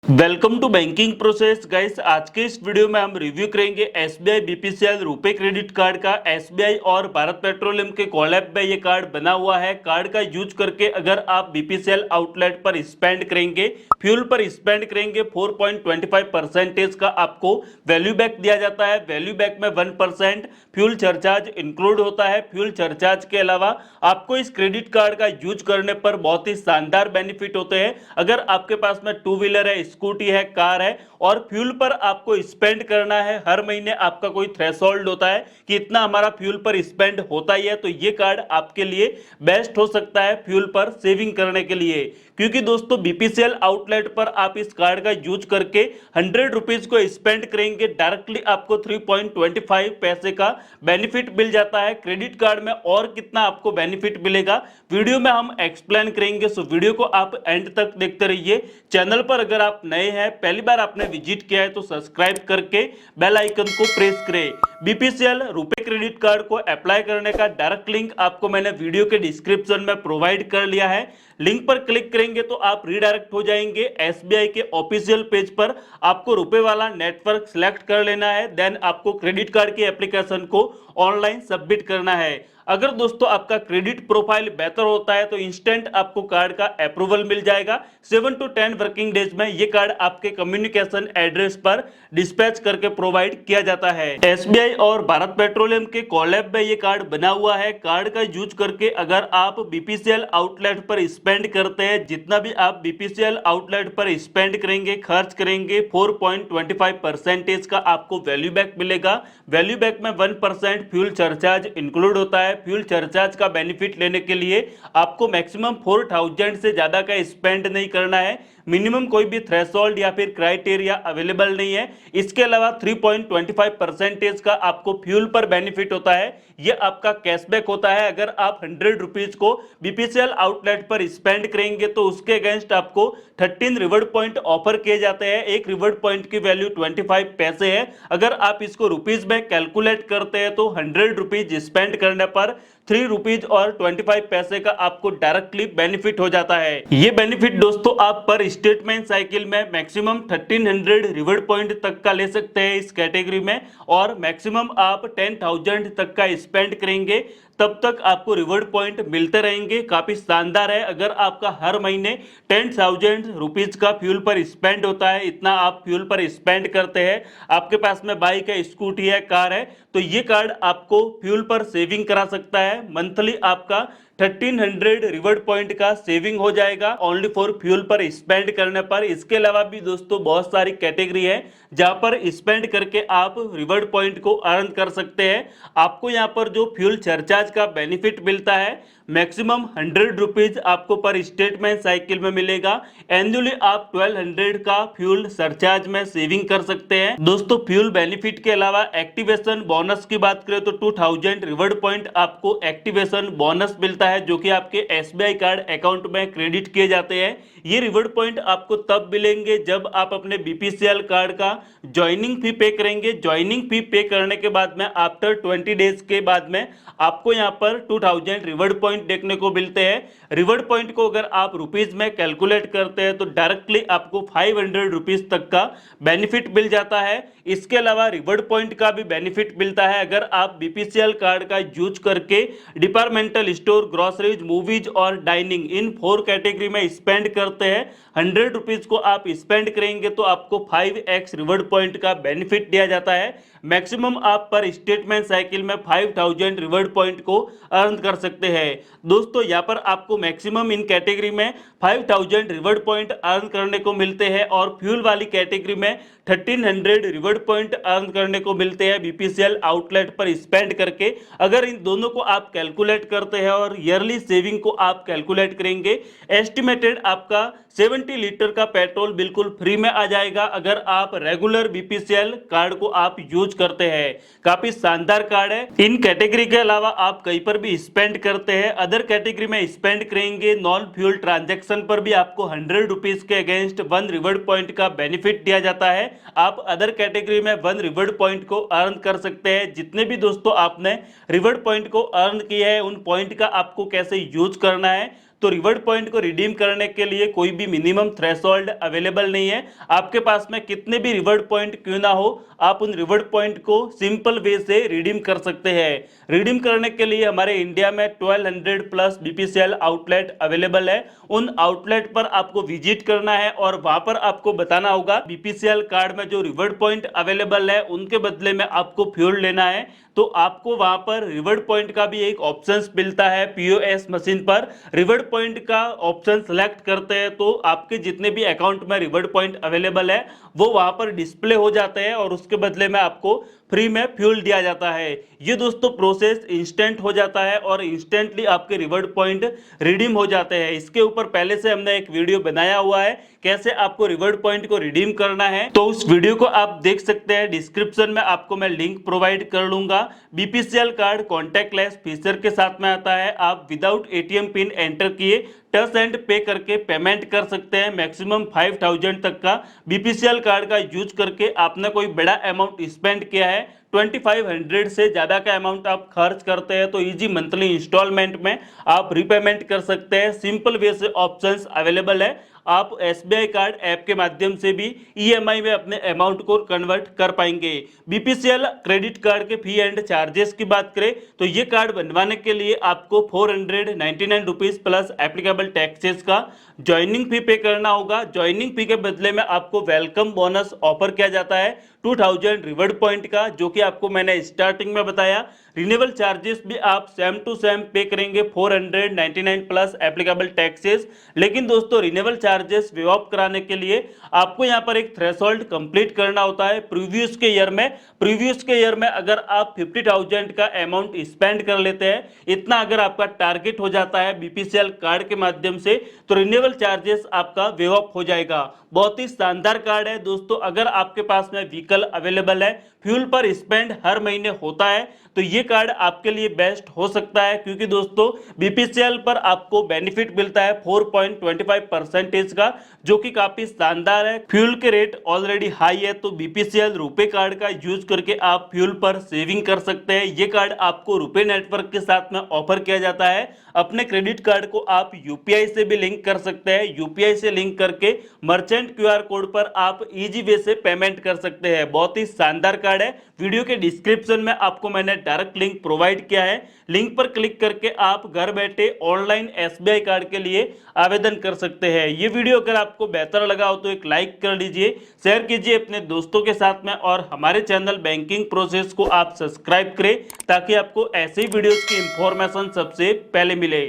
Welcome to banking process guys. आज के इस वीडियो में हम रिव्यू करेंगे SBI BPCL RuPay credit card का। एसबीआई और भारत पेट्रोलियम के कोलैब में ये कार्ड बना हुआ है। कार्ड का यूज करके अगर आप बीपीसीएल आउटलेट पर स्पेंड करेंगे, फ्यूल पर स्पेंड करेंगे, 4.25% का आपको वैल्यू बैक दिया जाता है। वैल्यू बैक में 1% फ्यूल सरचार्ज इंक्लूड होता है। फ्यूल सरचार्ज के अलावा आपको इस क्रेडिट कार्ड का यूज करने पर बहुत ही शानदार बेनिफिट होते हैं। अगर आपके पास में टू व्हीलर है, स्कूटी है, कार है और फ्यूल पर आपको स्पेंड करना है, हर महीने आपका कोई थ्रेशोल्ड होता है कि इतना हमारा फ्यूल पर स्पेंड होता ही है, तो ये कार्ड आपके लिए बेस्ट हो सकता है फ्यूल पर सेविंग करने के लिए। क्योंकि दोस्तों बीपीसीएल आउटलेट पर आप इस कार्ड का यूज करके 100 रुपीज को स्पेंड करेंगे, डायरेक्टली आपको 3.25 पैसे का बेनिफिट मिल जाता है। क्रेडिट कार्ड में और कितना आपको बेनिफिट मिलेगा वीडियो में हम एक्सप्लेन करेंगे, सो वीडियो को आप एंड तक देखते रहिए। चैनल पर अगर आप नए हैं, पहली बार आपने विजिट किया है, तो सब्सक्राइब करके बेल आइकन को प्रेस करें। बीपीसीएल रुपे क्रेडिट कार्ड को अप्लाई करने का डायरेक्ट लिंक आपको मैंने वीडियो के डिस्क्रिप्शन में प्रोवाइड कर लिया है। लिंक पर क्लिक करेंगे तो आप रीडायरेक्ट हो जाएंगे एसबीआई के ऑफिशियल पेज पर। आपको रुपए वाला नेटवर्क सिलेक्ट कर लेना है, देन आपको क्रेडिट कार्ड की एप्लीकेशन को ऑनलाइन सबमिट करना है। अगर दोस्तों आपका क्रेडिट प्रोफाइल बेहतर होता है तो इंस्टेंट आपको कार्ड का अप्रूवल मिल जाएगा। 7 to 10 वर्किंग डेज में ये कार्ड आपके कम्युनिकेशन एड्रेस पर डिस्पैच करके प्रोवाइड किया जाता है। एसबीआई और भारत पेट्रोलियम के कोलैब में ये कार्ड बना हुआ है। कार्ड का यूज करके अगर आप बीपीसीएल आउटलेट पर स्पेंड करते हैं, जितना भी आप बीपीसीएल आउटलेट पर स्पेंड करेंगे, खर्च करेंगे, 4.25% का आपको वैल्यू बैक मिलेगा। वैल्यू बैक में 1% फ्यूल सरचार्ज इंक्लूड होता है। फ्यूल सरचार्ज का बेनिफिट लेने के लिए आपको मैक्सिमम 4000 से ज्यादा का स्पेंड नहीं करना है। मिनिमम कोई भी थ्रेशोल्ड या फिर क्राइटेरिया अवेलेबल नहीं है। इसके अलावा 3.25% का आपको फ्यूल पर बेनिफिट होता है। यह आपका कैशबैक होता है। अगर आप 100 रुपीज को बीपीसीएल आउटलेट पर स्पेंड करेंगे तो उसके अगेंस्ट आपको 13 रिवॉर्ड पॉइंट ऑफर किए जाते हैं। एक रिवॉर्ड पॉइंट की वैल्यू 25 पैसे है। अगर आप इसको रुपीज में कैलकुलेट करते हैं तो 100 रुपीज स्पेंड करने पर 3 रुपीज और 25 पैसे का आपको डायरेक्टली बेनिफिट हो जाता है। ये बेनिफिट दोस्तों आप पर स्टेटमेंट साइकिल में मैक्सिमम 1300 रिवॉर्ड पॉइंट तक का ले सकते हैं इस कैटेगरी में, और मैक्सिमम आप 10,000 तक का स्पेंड करेंगे तब तक आपको रिवॉर्ड पॉइंट मिलते रहेंगे। काफी शानदार है। अगर आपका हर महीने 10,000 रुपीज का फ्यूल पर स्पेंड होता है, इतना आप फ्यूल पर स्पेंड करते हैं, आपके पास में बाइक है, स्कूटी है, कार है, तो ये कार्ड आपको फ्यूल पर सेविंग करा सकता है। मंथली आपका 1300 रिवॉर्ड पॉइंट का सेविंग हो जाएगा ओनली फॉर फ्यूल पर स्पेंड करने पर। इसके अलावा भी दोस्तों बहुत सारी कैटेगरी है जहां पर स्पेंड करके आप रिवॉर्ड पॉइंट को अर्न कर सकते हैं। आपको यहां पर जो फ्यूल सरचार्ज का बेनिफिट मिलता है मैक्सिमम 100 रुपीज आपको पर स्टेटमेंट साइकिल में मिलेगा। एनुअली आप 1200 का फ्यूल सरचार्ज में सेविंग कर सकते हैं। दोस्तों फ्यूल बेनिफिट के अलावा एक्टिवेशन बोनस की बात करें तो 2000 रिवॉर्ड पॉइंट आपको एक्टिवेशन बोनस मिलता है, जो कि आपके एसबीआई कार्ड अकाउंट में क्रेडिट किए जाते हैं। ये रिवॉर्ड पॉइंट आपको तब मिलेंगे जब आप अपने बीपीसीएल कार्ड का ज्वाइनिंग फी पे करेंगे। ज्वाइनिंग फी पे करने के बाद में आफ्टर 20 डेज के बाद में आपको यहाँ पर 2000 रिवॉर्ड पॉइंट देखने को मिलते हैं। रिवॉर्ड पॉइंट को अगर आप रुपीज में कैलकुलेट करते हैं तो डायरेक्टली आपको 500 रुपीज तक का बेनिफिट मिल जाता है। इसके अलावा रिवॉर्ड पॉइंट का भी बेनिफिट मिलता है अगर आप बीपीसीएल कार्ड का यूज करके डिपार्टमेंटल स्टोर, ग्रोसरीज, मूवीज और डाइनिंग इन 4 कैटेगरी में स्पेंड करते हैं। 100 रुपीज को आप स्पेंड करेंगे तो आपको 5x रिवॉर्ड पॉइंट का बेनिफिट दिया जाता है। मैक्सिमम आप पर स्टेटमेंट साइकिल में 5000 रिवॉर्ड पॉइंट को अर्न कर सकते हैं। दोस्तों यहाँ पर आपको मैक्सिमम इन कैटेगरी में 5000 रिवॉर्ड पॉइंट अर्न करने को मिलते हैं और फ्यूल वाली कैटेगरी में 1300 रिवॉर्ड पॉइंट अर्न करने को मिलते हैं बीपीसीएल आउटलेट पर स्पेंड करके। अगर इन दोनों को आप कैलकुलेट करते हैं और ईयरली सेविंग को आप कैलकुलेट करेंगे, एस्टिमेटेड आपका 70 लीटर का पेट्रोल बिल्कुल फ्री में आ जाएगा अगर आप रेगुलर बीपीसीएल कार्ड को आप यूज करते हैं। काफी शानदार कार्ड है। इन कैटेगरी के अलावा आप कहीं पर भी स्पेंड करते हैं, अदर कैटेगरी में स्पेंड करेंगे, नॉन फ्यूल ट्रांजैक्शन पर भी आपको 100 रुपीज के अगेंस्ट 1 रिवॉर्ड पॉइंट का बेनिफिट दिया जाता है। आप अदर कैटेगरी में 1 रिवॉर्ड पॉइंट को अर्न कर सकते हैं। जितने भी दोस्तों आपने रिवॉर्ड पॉइंट को अर्न किए हैं उन पॉइंट का आपको कैसे यूज करना है तो रिवॉर्ड पॉइंट को रिडीम करने के लिए कोई भी मिनिमम थ्रेशोल्ड अवेलेबल नहीं है। आपके पास में कितने भी रिवॉर्ड पॉइंट क्यों ना हो, आप उन रिवॉर्ड पॉइंट को सिंपल वे से रिडीम कर सकते हैं। रिडीम करने के लिए हमारे इंडिया में 1200 प्लस बीपीसीएल आउटलेट अवेलेबल है। उन आउटलेट पर आपको विजिट करना है और वहां पर आपको बताना होगा बीपीसीएल कार्ड में जो रिवॉर्ड पॉइंट अवेलेबल है उनके बदले में आपको फ्यूल लेना है। तो आपको वहां पर रिवॉर्ड पॉइंट का भी एक ऑप्शन मिलता है। पीओएस मशीन पर रिवॉर्ड पॉइंट का ऑप्शन सेलेक्ट करते हैं तो आपके जितने भी अकाउंट में रिवॉर्ड पॉइंट अवेलेबल है वो वहां पर डिस्प्ले हो जाते हैं और उसके बदले में आपको फ्री में फ्यूल दिया जाता है। ये दोस्तों प्रोसेस इंस्टेंट हो जाता है और इंस्टेंटली आपके रिवॉर्ड पॉइंट रिडीम हो जाते हैं। इसके ऊपर पहले से हमने एक वीडियो बनाया हुआ है कैसे आपको रिवॉर्ड पॉइंट को रिडीम करना है, तो उस वीडियो को आप देख सकते हैं। डिस्क्रिप्शन में आपको मैं लिंक प्रोवाइड कर लूंगा। बीपीसीएल कार्ड कॉन्टैक्टलेस फीचर के साथ में आता है। आप विदाउट एटीएम पिन एंटर किए टच एंड पे करके पेमेंट कर सकते हैं। मैक्सिमम 5000 तक का बीपीसीएल कार्ड का यूज करके आपने कोई बड़ा अमाउंट स्पेंड किया है, 2500 से ज़्यादा का अमाउंट आप खर्च करते हैं तो इजी मंथली इंस्टॉलमेंट में आप रीपेमेंट कर सकते हैं। सिंपल वे से ऑप्शंस अवेलेबल है। आप एसबीआई कार्ड ऐप के माध्यम से भी ईएमआई में अपने अमाउंट को कन्वर्ट कर पाएंगे। बीपीसीएल क्रेडिट कार्ड के फी एंड चार्जेस की बात करें तो ये कार्ड बनवाने के लिए आपको 499 रुपीज प्लस एप्लीकेबल टैक्सेस का ज्वाइनिंग फी पे करना होगा। ज्वाइनिंग फी के बदले में आपको वेलकम बोनस ऑफर किया जाता है 2000 रिवॉर्ड पॉइंट का, जो कि आपको मैंने स्टार्टिंग में बताया। रिन्यूअल चार्जेस भी आप सेम टू सेम पे करेंगे 499 प्लस एप्लीकेबल टैक्सेस। लेकिन दोस्तों रिन्यूअल चार्जेस वेव ऑफ कराने के लिए आपको यहां पर एक थ्रेशोल्ड कंप्लीट करना होता है। प्रीवियस के ईयर में अगर आप 50,000 का अमाउंट स्पेंड कर लेते हैं, इतना अगर आपका टारगेट हो जाता है बीपीसीएल कार्ड के माध्यम से, तो रिन्यूअल चार्जेस आपका वेव ऑफ हो जाएगा। बहुत ही शानदार कार्ड है दोस्तों। अगर आपके पास में व्हीकल अवेलेबल है, फ्यूल पर स्पेंड हर महीने होता है, तो ये कार्ड आपके लिए बेस्ट हो सकता है। क्योंकि दोस्तों बीपीसीएल पर आपको बेनिफिट मिलता है 4.25% का, जो कि काफी शानदार है। फ्यूल के रेट ऑलरेडी हाई है तो बीपीसीएल रुपए कार्ड का यूज करके आप फ्यूल पर सेविंग कर सकते हैं। ये कार्ड आपको रुपए नेटवर्क के साथ में ऑफर किया जाता है। अपने क्रेडिट कार्ड को आप यूपीआई से भी लिंक कर सकते हैं। यूपीआई से लिंक करके मर्चेंट क्यूआर कोड पर आप इजी वे से पेमेंट कर सकते हैं। बहुत ही शानदार कार्ड है। वीडियो के डिस्क्रिप्शन में आपको मैंने डायरेक्ट लिंक प्रोवाइड किया है। लिंक पर क्लिक करके आप घर बैठे ऑनलाइन एसबीआई कार्ड के लिए आवेदन कर सकते हैं। ये वीडियो अगर आपको बेहतर लगा हो तो एक लाइक कर लीजिए, शेयर कीजिए अपने दोस्तों के साथ में, और हमारे चैनल बैंकिंग प्रोसेस को आप सब्सक्राइब करें ताकि आपको ऐसे ही वीडियोस की इंफॉर्मेशन सबसे पहले मिले।